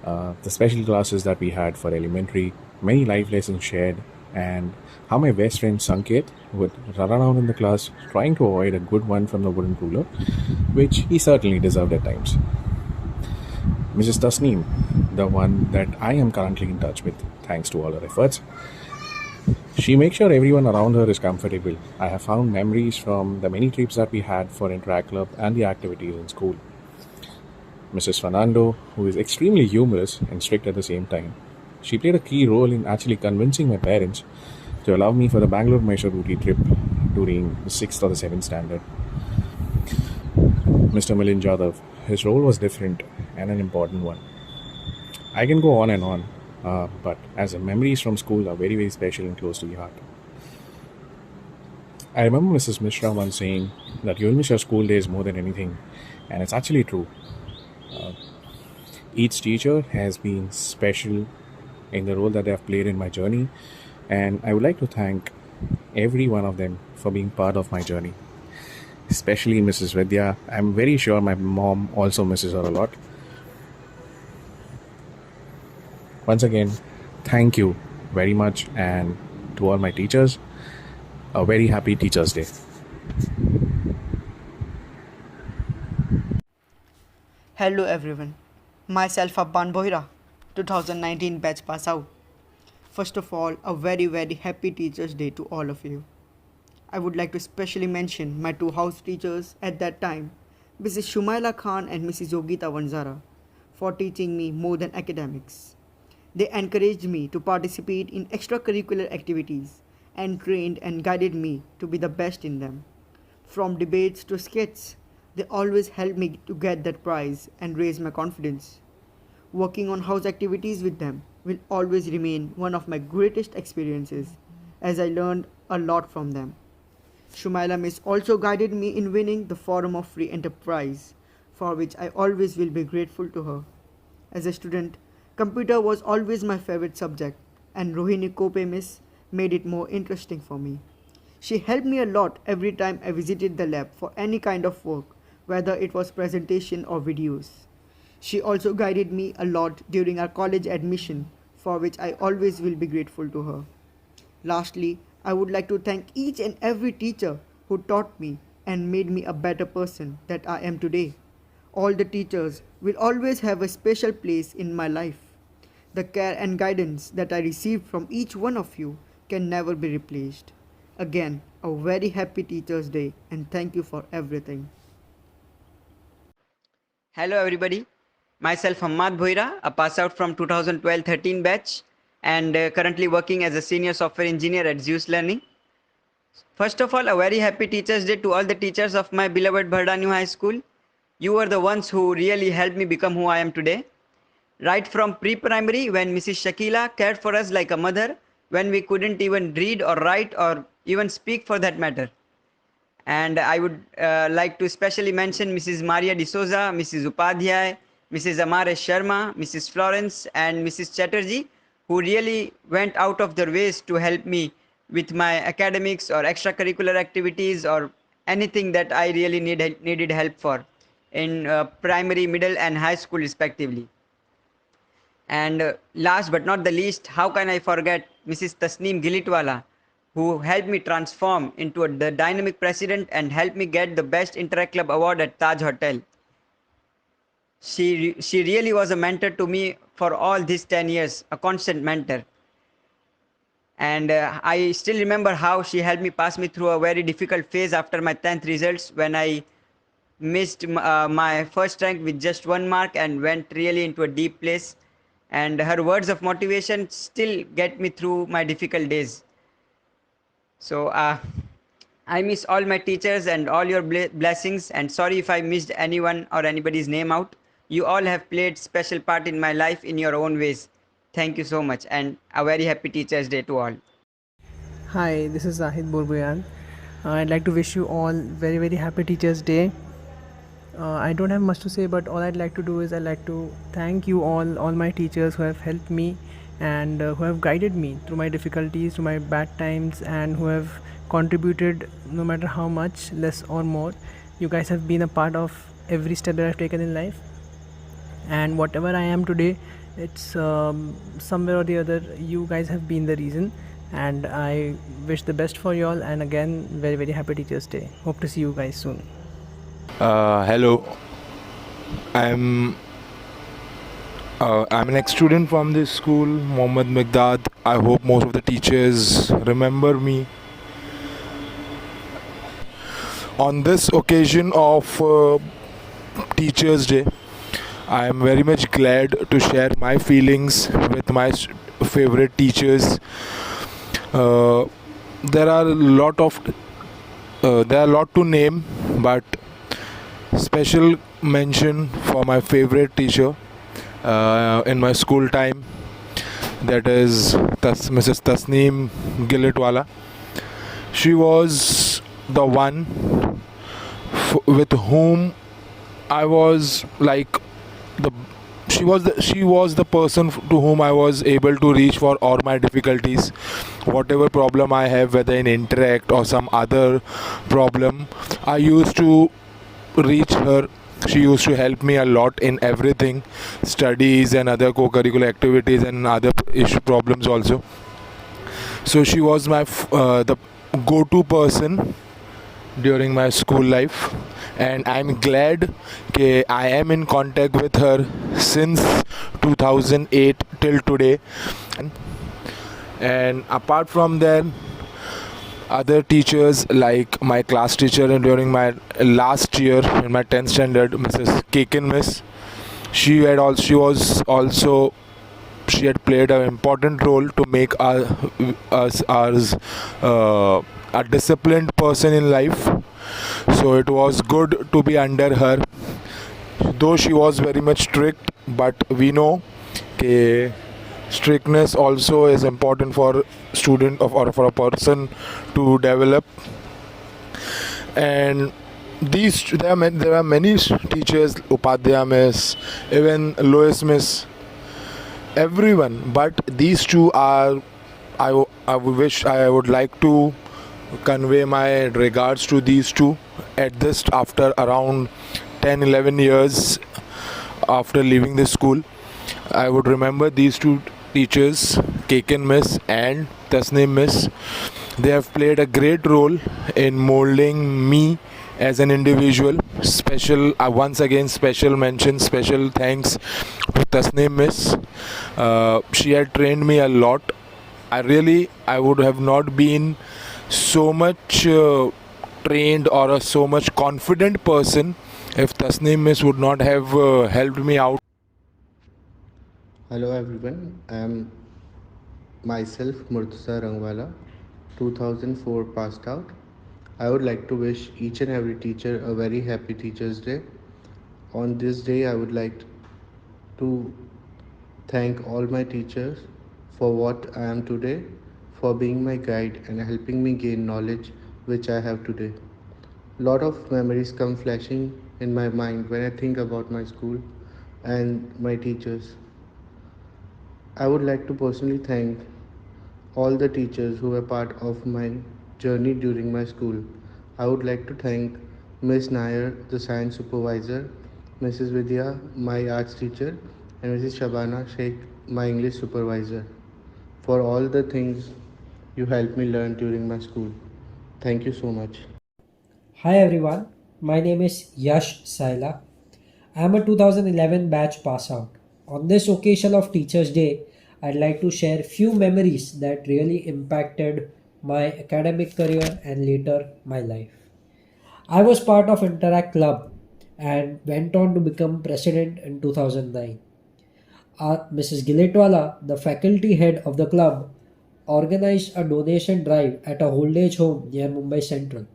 the special classes that we had for elementary, many life lessons shared, and how my best friend Sanket would run around in the class trying to avoid a good one from the wooden ruler, which he certainly deserved at times. Mrs. Tasneem, the one that I am currently in touch with, thanks to all her efforts. She makes sure everyone around her is comfortable. I have found memories from the many trips that we had for Interact Club and the activities in school. Mrs. Fernando, who is extremely humorous and strict at the same time. She played a key role in actually convincing my parents to allow me for the Bangalore-Mysore Ooty trip during the 6th or the 7th standard. Mr. Milan Jadhav, his role was different and an important one. I can go on and on, but as the memories from school are very, very special and close to the heart. I remember Mrs. Mishra once saying that you'll miss your school days more than anything, and it's actually true. Each teacher has been special in the role that they have played in my journey, and I would like to thank every one of them for being part of my journey. Especially Mrs. Vidya. I'm very sure my mom also misses her a lot. Once again, thank you very much, and to all my teachers, a very happy Teachers' Day. Hello everyone, myself Abban Bohra, 2019 batch pass out. First of all, a very happy Teachers' Day to all of you. I would like to specially mention my two house teachers at that time, Mrs. Shumaila Khan and Mrs. Yogita Vanzara, for teaching me more than academics. They encouraged me to participate in extracurricular activities and trained and guided me to be the best in them. From debates to skits, they always helped me to get that prize and raise my confidence. Working on house activities with them will always remain one of my greatest experiences, as I learned a lot from them. Shumaila Miss also guided me in winning the Forum of Free Enterprise, for which I always will be grateful to her. As a student, computer was always my favorite subject, and Rohini Kope Miss made it more interesting for me. She helped me a lot every time I visited the lab for any kind of work, whether it was presentation or videos. She also guided me a lot during our college admission, for which I always will be grateful to her. Lastly, I would like to thank each and every teacher who taught me and made me a better person that I am today. All the teachers will always have a special place in my life. The care and guidance that I received from each one of you can never be replaced. Again, a very happy Teachers' Day and thank you for everything. Hello everybody, myself Hamad Bhoira, a pass out from 2012-13 batch and currently working as a senior software engineer at Zeus Learning. First of all, a very happy Teachers' Day to all the teachers of my beloved Bharda New High School. You were the ones who really helped me become who I am today. Right from pre-primary, when Mrs. Shakila cared for us like a mother, when we couldn't even read or write or even speak for that matter. And I would like to specially mention Mrs. Maria D'Souza, Mrs. Upadhyay, Mrs. Amare Sharma, Mrs. Florence and Mrs. Chatterjee, who really went out of their ways to help me with my academics or extracurricular activities or anything that I really needed help for in primary, middle and high school respectively. And last but not the least, how can I forget Mrs. Tasneem Gilitwala, who helped me transform into the dynamic president and helped me get the Best Interact Club award at Taj Hotel. She really was a mentor to me for all these 10 years, a constant mentor. And I still remember how she helped me pass me through a very difficult phase after my 10th results when I missed my first rank with just 1 mark and went really into a deep place. And her words of motivation still get me through my difficult days. So I miss all my teachers and all your blessings, and sorry if I missed anyone or anybody's name out. You all have played special part in my life in your own ways. Thank you so much and a very happy Teachers' Day to all. Hi, this is Zahid Borbuyan. I'd like to wish you all very happy Teachers' Day. I don't have much to say, but all I'd like to do is I'd like to thank you all my teachers who have helped me and who have guided me through my difficulties, through my bad times, and who have contributed no matter how much, less or more. You guys have been a part of every step that I've taken in life, and whatever I am today, it's somewhere or the other you guys have been the reason, and I wish the best for you all. And again, very happy Teachers' Day. Hope to see you guys soon. Hello, I'm an ex-student from this school, Mohammad Migdad. I hope most of the teachers remember me. On this occasion of Teachers' Day, I am very much glad to share my feelings with my favorite teachers. There are a lot to name, but special mention for my favorite teacher in my school time, that is Mrs. Tasneem Gilitwala. She was the one with whom I was like she was the person to whom I was able to reach for all my difficulties. Whatever problem I have, whether in interact or some other problem, I used to reach her. She used to help me a lot in everything, studies and other co-curricular activities and other problems also. So she was my the go-to person during my school life, and I'm glad that I am in contact with her since 2008 till today. And apart from that, other teachers like my class teacher during my last year in my 10th standard, Mrs. Kekin Miss, she had played an important role to make us a disciplined person in life. So it was good to be under her, though she was very much strict, but we know that strictness also is important for student or for a person to develop. And there are many teachers, Upadhyay Miss, even Lois Miss, everyone, but these two are I would like to convey my regards to these two at this after around 10-11 years after leaving the school. I would remember these two teachers, Keken Miss and Tasneem Miss. They have played a great role in molding me as an individual. Special, once again, special mention, special thanks to Tasneem Miss. She had trained me a lot. I would have not been so much trained or a so much confident person if Tasneem Miss would not have helped me out. Hello everyone, I am myself Murtaza Rangwala, 2004 passed out. I would like to wish each and every teacher a very happy Teachers' Day. On this day, I would like to thank all my teachers for what I am today, for being my guide and helping me gain knowledge which I have today. Lot of memories come flashing in my mind when I think about my school and my teachers. I would like to personally thank all the teachers who were part of my journey during my school. I would like to thank Miss Nair, the science supervisor, Mrs. Vidya, my arts teacher, and Mrs. Shabana Sheikh, my English supervisor, for all the things you helped me learn during my school. Thank you so much. Hi everyone, my name is Yash Saila. I am a 2011 batch pass out. On this occasion of Teachers' Day, I'd like to share few memories that really impacted my academic career and later my life. I was part of Interact Club and went on to become president in 2009. Mrs. Giletwala, the faculty head of the club, organized a donation drive at a old age home near Mumbai Central.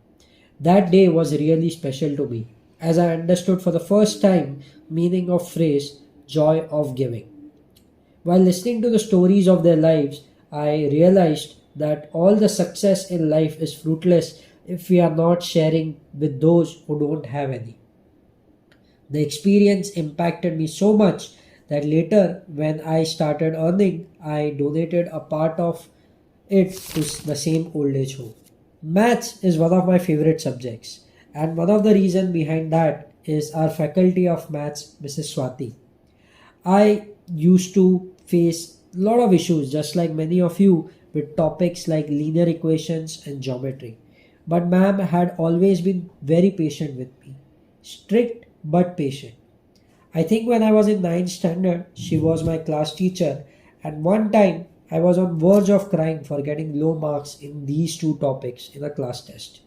That day was really special to me as I understood for the first time meaning of phrase joy of giving. While listening to the stories of their lives, I realized that all the success in life is fruitless if we are not sharing with those who don't have any. The experience impacted me so much that later, when I started earning, I donated a part of it to the same old age home. Maths is one of my favorite subjects, and one of the reasons behind that is our faculty of maths, Mrs. Swati. I used to face a lot of issues, just like many of you, with topics like linear equations and geometry. But ma'am had always been very patient with me, strict but patient. I think when I was in ninth standard, she was my class teacher, and one time I was on verge of crying for getting low marks in these two topics in a class test.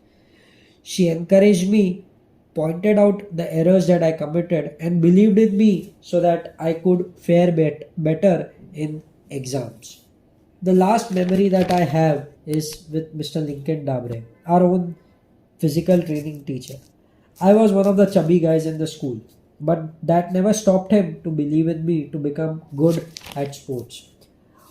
She encouraged me, pointed out the errors that I committed, and believed in me so that I could fare better in exams. The last memory that I have is with Mr. Lincoln Dabre, our own physical training teacher. I was one of the chubby guys in the school, but that never stopped him to believe in me to become good at sports.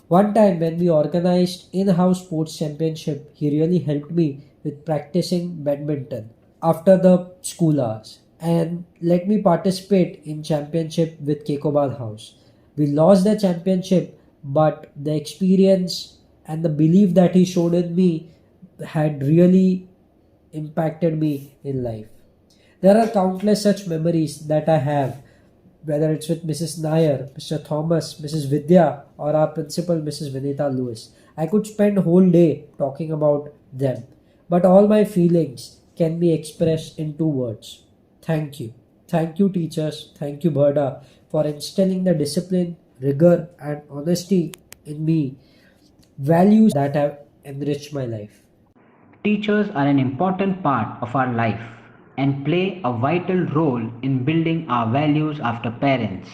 One time when we organized in-house sports championship, he really helped me with practicing badminton after the school hours and let me participate in championship with Kekobal House. We lost the championship, but the experience and the belief that he showed in me had really impacted me in life. There are countless such memories that I have, whether it's with Mrs. Nair, Mr. Thomas, Mrs. Vidya, or our principal, Mrs. Vinita Lewis. I could spend a whole day talking about them, but all my feelings can be expressed in two words. Thank you. Thank you, teachers. Thank you, Berda, for instilling the discipline, rigor, and honesty in me, values that have enriched my life. Teachers are an important part of our life and play a vital role in building our values after parents.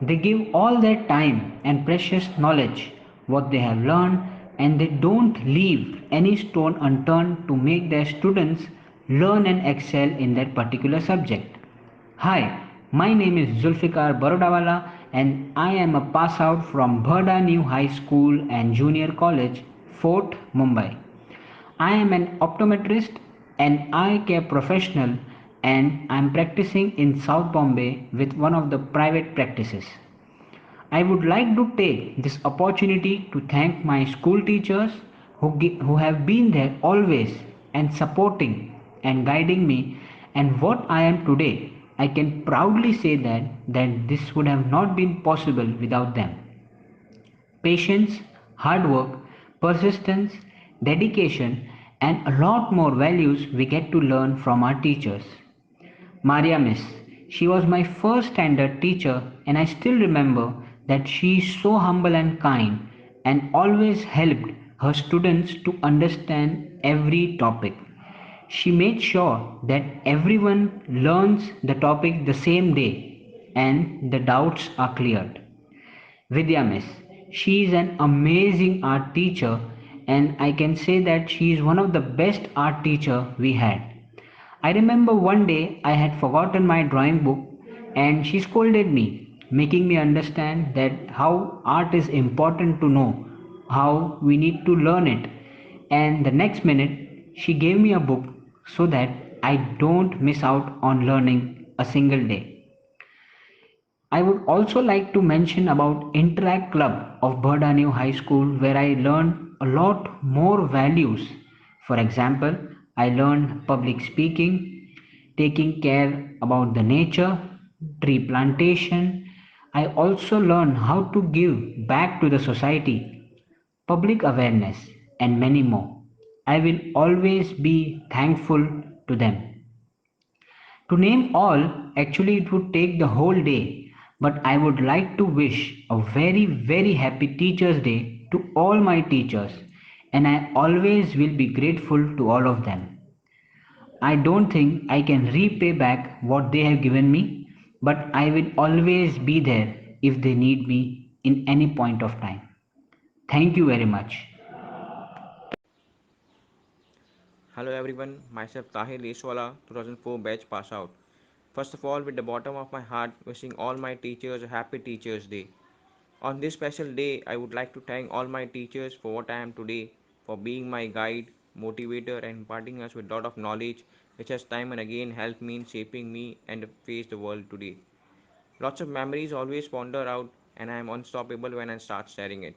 They give all their time and precious knowledge, what they have learned, and they don't leave any stone unturned to make their students learn and excel in that particular subject. Hi, my name is Zulfikar Barodawala and I am a pass out from Bhada New High School and Junior College, Fort, Mumbai. I am an optometrist and eye care professional and I am practicing in South Bombay with one of the private practices. I would like to take this opportunity to thank my school teachers, who have been there always and supporting and guiding me and what I am today. I can proudly say that this would have not been possible without them. Patience, hard work, persistence, dedication, and a lot more values we get to learn from our teachers. Maria Miss, she was my first standard teacher, and I still remember that she is so humble and kind and always helped her students to understand every topic. She made sure that everyone learns the topic the same day and the doubts are cleared. Vidya Miss. She is an amazing art teacher, and I can say that she is one of the best art teacher we had. I remember one day I had forgotten my drawing book and she scolded me, making me understand that how art is important to know, how we need to learn it. And the next minute she gave me a book so that I don't miss out on learning a single day. I would also like to mention about Interact Club of Burdani High School where I learned a lot more values. For example, I learned public speaking, taking care about the nature, tree plantation. I also learned how to give back to the society, public awareness, and many more. I will always be thankful to them. To name all, actually it would take the whole day, but I would like to wish a very, very happy Teachers' Day to all my teachers, and I always will be grateful to all of them. I don't think I can repay back what they have given me, but I will always be there if they need me in any point of time. Thank you very much. Hello everyone, myself Tahir Leswala, 2004 batch pass out. First of all, with the bottom of my heart, wishing all my teachers a happy Teachers' Day. On this special day, I would like to thank all my teachers for what I am today, for being my guide, motivator, and imparting us with a lot of knowledge, which has time and again helped me in shaping me and face the world today. Lots of memories always wander out, and I am unstoppable when I start sharing it.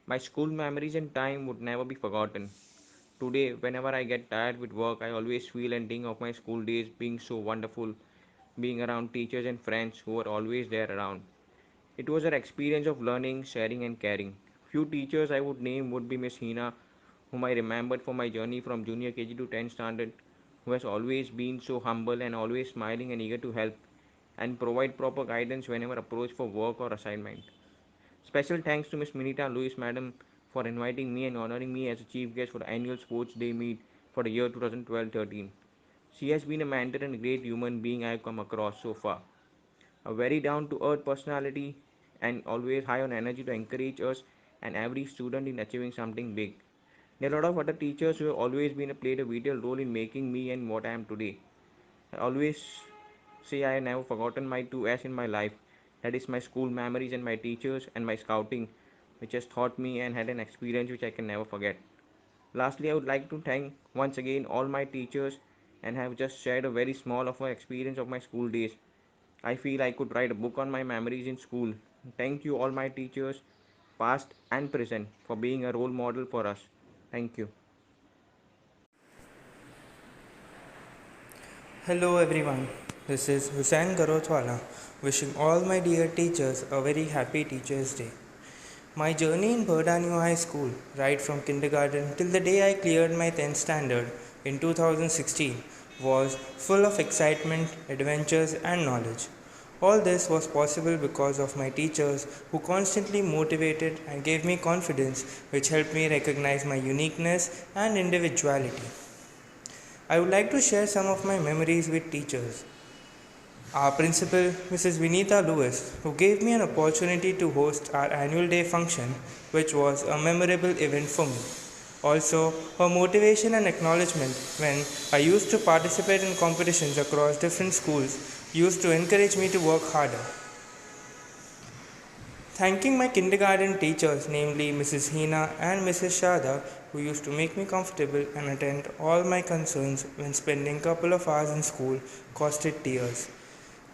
My school memories and time would never be forgotten. Today, whenever I get tired with work, I always feel and think of my school days being so wonderful, being around teachers and friends who were always there around. It was an experience of learning, sharing, and caring. Few teachers I would name would be Miss Hina, whom I remembered from my journey from junior KG to 10th standard, who has always been so humble and always smiling and eager to help and provide proper guidance whenever approached for work or assignment. Special thanks to Miss Minita Lewis, Madam, for inviting me and honoring me as a chief guest for the annual sports day meet for the year 2012-13. She has been a mentor and a great human being I have come across so far. A very down to earth personality and always high on energy to encourage us and every student in achieving something big. There are a lot of other teachers who have always been played a vital role in making me and what I am today. I always say I have never forgotten my 2S in my life. That is my school memories and my teachers and my scouting, which has taught me and had an experience which I can never forget. Lastly, I would like to thank once again all my teachers and have just shared a very small of my experience of my school days. I feel I could write a book on my memories in school. Thank you all my teachers, past and present, for being a role model for us. Thank you. Hello everyone, this is Hussain Garotwala wishing all my dear teachers a very happy Teachers' Day. My journey in Burdani High School, right from kindergarten till the day I cleared my 10th standard in 2016, was full of excitement, adventures, and knowledge. All this was possible because of my teachers who constantly motivated and gave me confidence, which helped me recognize my uniqueness and individuality. I would like to share some of my memories with teachers. Our principal, Mrs. Vinita Lewis, who gave me an opportunity to host our annual day function, which was a memorable event for me. Also, her motivation and acknowledgement when I used to participate in competitions across different schools used to encourage me to work harder. Thanking my kindergarten teachers, namely Mrs. Hina and Mrs. Shada, who used to make me comfortable and attend all my concerns when spending couple of hours in school, costed tears.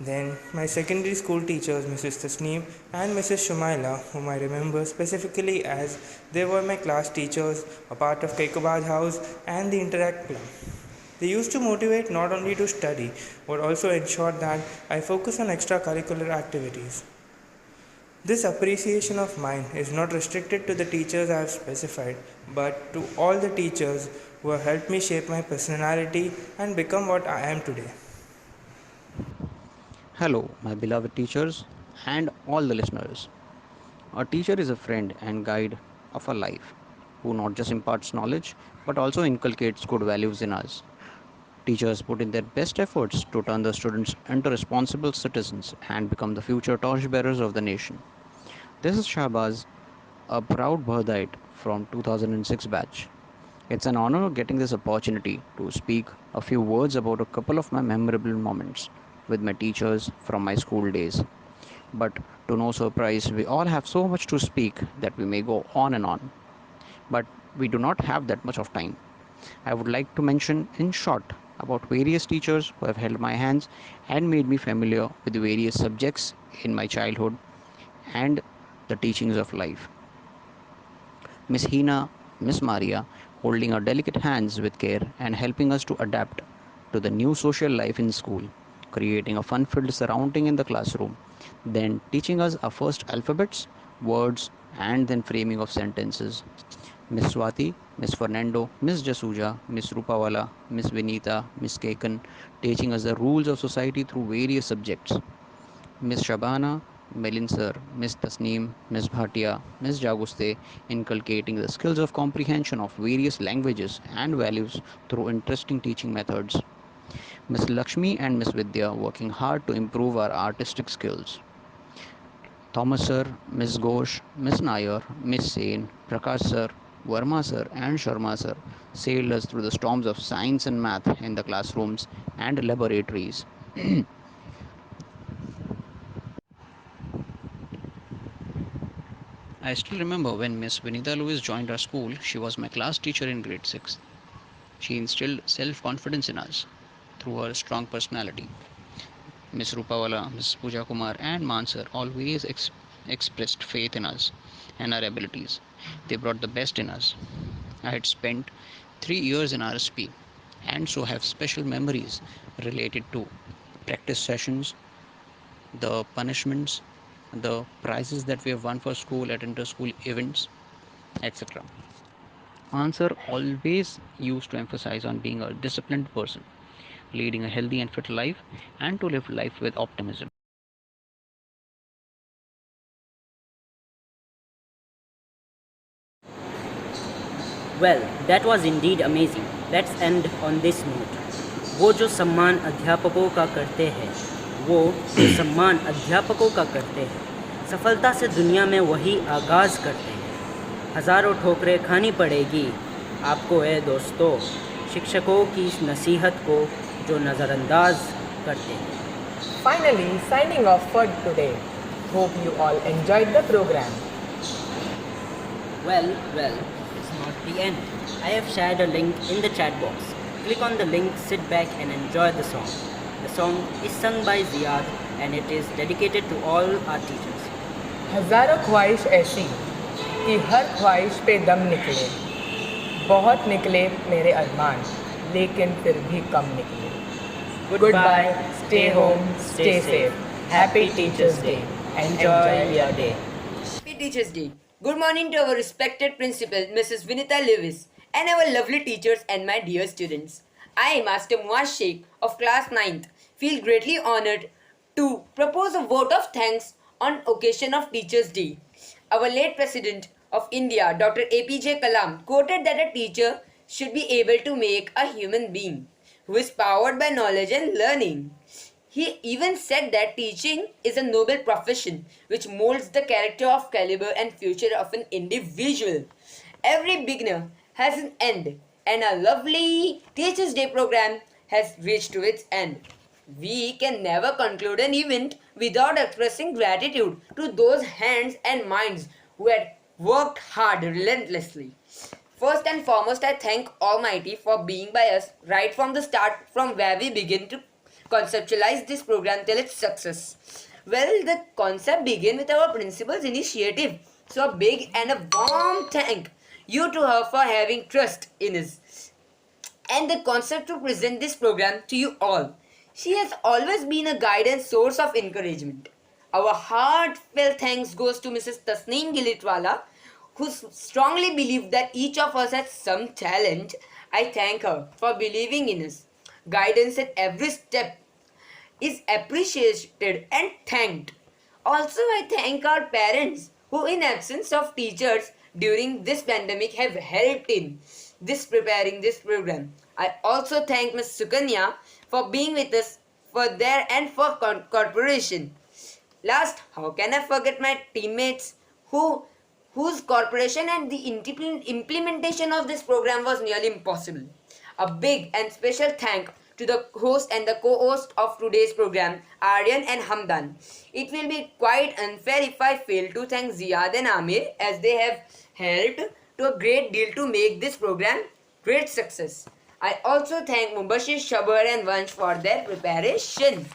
Then my secondary school teachers, Mrs. Tasneem and Mrs. Shumaila, whom I remember specifically as they were my class teachers, a part of Kaikobad House and the Interact Club. They used to motivate not only to study, but also ensure that I focus on extracurricular activities. This appreciation of mine is not restricted to the teachers I have specified, but to all the teachers who have helped me shape my personality and become what I am today. Hello, my beloved teachers and all the listeners. A teacher is a friend and guide of our life who not just imparts knowledge but also inculcates good values in us. Teachers put in their best efforts to turn the students into responsible citizens and become the future torchbearers of the nation. This is Shahbaz, a proud Burdite from 2006 batch. It's an honor getting this opportunity to speak a few words about a couple of my memorable moments with my teachers from my school days. But to no surprise, we all have so much to speak that we may go on and on. But we do not have that much of time. I would like to mention in short about various teachers who have held my hands and made me familiar with the various subjects in my childhood and the teachings of life. Miss Hina, Miss Maria, holding our delicate hands with care and helping us to adapt to the new social life in school, creating a fun filled surrounding in the classroom, then teaching us our first alphabets, words, and then framing of sentences. Miss Swati, Miss Fernando, Miss Jasuja, Miss Rupawala, Miss Vinita, Miss Kekan, teaching us the rules of society through various subjects. Miss Shabana, Melin Sir, Miss Tasneem, Miss Bhatia, Miss Jaguste, inculcating the skills of comprehension of various languages and values through interesting teaching methods. Miss Lakshmi and Miss Vidya working hard to improve our artistic skills. Thomas Sir, Miss Ghosh, Miss Nair, Miss Sen, Prakash Sir, Verma Sir, and Sharma Sir sailed us through the storms of science and math in the classrooms and laboratories. I still remember when Miss Vinita Lewis joined our school, she was my class teacher in grade 6. She instilled self confidence in us through her strong personality. Miss Rupawala, Miss Pooja Kumar, and Mansar always expressed faith in us and our abilities. They brought the best in us. I had spent 3 years in RSP and so have special memories related to practice sessions, the punishments, the prizes that we have won for school at inter school events, etc. Answer always used to emphasize on being a disciplined person, leading a healthy and fit life, and to live life with optimism. Well, that was indeed amazing. Let's end on this note. वो जो सम्मान अध्यापकों का करते हैं, वो जो सम्मान अध्यापकों का करते हैं, सफलता से दुनिया में वही आगाज़ करते हैं। हज़ारों ठोकरें खानी पड़ेगी आपको है दोस्तों, शिक्षकों की इस नसीहत को जो नज़रअंदाज करते हैं। Finally, signing off for today. Hope you all enjoyed the program. Well, it's not the end. I have shared a link in the chat box. Click on the link, sit back and enjoy the song. The song is sung by Ziad and it is dedicated to all our teachers. हजारों ख्वाहिश ऐसी कि हर ख्वाहिश पे दम निकले, बहुत निकले मेरे अरमान, लेकिन फिर भी कम निकले. Goodbye, stay home, stay safe. Happy Teachers Day. Enjoy your day. Happy Teachers Day. Good morning to our respected principal, Mrs. Vinita Lewis, and our lovely teachers and my dear students. I, Master Muaz Sheikh of class 9th, feel greatly honored to propose a vote of thanks on occasion of Teachers Day. Our late President of India, Dr. APJ Kalam, quoted that a teacher should be able to make a human being who is powered by knowledge and learning. He even said that teaching is a noble profession which molds the character of caliber and future of an individual. Every beginner has an end, and our lovely Teachers Day program has reached to its end. We can never conclude an event without expressing gratitude to those hands and minds who had worked hard relentlessly. First and foremost, I thank Almighty for being by us right from the start, from where we begin to conceptualize this program till its success? Well, the concept began with our principal's initiative. So a big and a warm thank you to her for having trust in us and the concept to present this program to you all. She has always been a guide and source of encouragement. Our heartfelt thanks goes to Mrs. Tasneem Gilitwala, who strongly believed that each of us has some talent. I thank her for believing in us. Guidance at every step is appreciated and thanked. Also, I thank our parents who, in absence of teachers during this pandemic, have helped in this preparing this program. I also thank Ms. Sukanya for being with us for there and for corporation. Last, how can I forget my teammates whose corporation and the implementation of this program was nearly impossible. A big and special thank to the host and the co-host of today's program, Aryan and Hamdan. It will be quite unfair if I fail to thank Ziyad and Amir, as they have helped to a great deal to make this program great success. I also thank Mubashir, Shabar and Vansh for their preparation.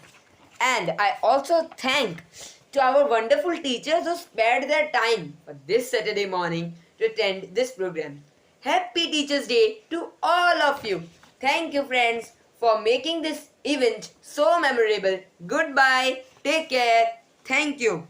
And I also thank to our wonderful teachers who spared their time for this Saturday morning to attend this program. Happy Teachers Day to all of you. Thank you, friends, for making this event so memorable. Goodbye. Take care. Thank you.